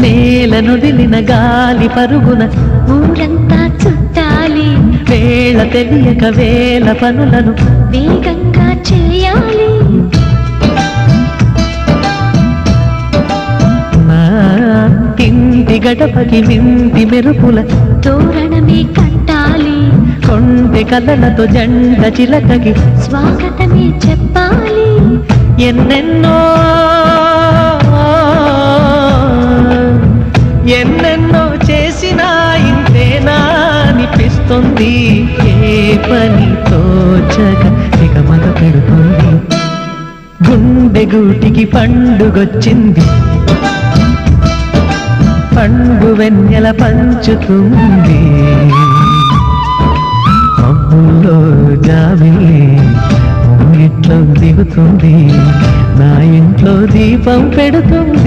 నేలనొదిలిన గాలి పరుగున ఊరంతా చుట్టాలి, వేళ తెలియక వేల పనులను వేగంగా చేయాలి. నా ఇంటి గడపకి నింటి మెరుపుల తోరణమే కట్టాలి, కొండె కలలతో జంట చిలకకి స్వాగతమే చెప్పాలి. ఎన్నెన్నో ఎన్నెన్నో చేసినా ఇంతేనా అనిపిస్తుంది. ఏ పని తోచక దిగమగ పెడుతుంది. గుండె గూటికి పండుగొచ్చింది, పండు వెన్నెల పంచుతుంది. మబ్బుల్లో జాబిల్లి ఇంట్లో దిగుతుంది, నా ఇంట్లో దీపం పెడుతుంది.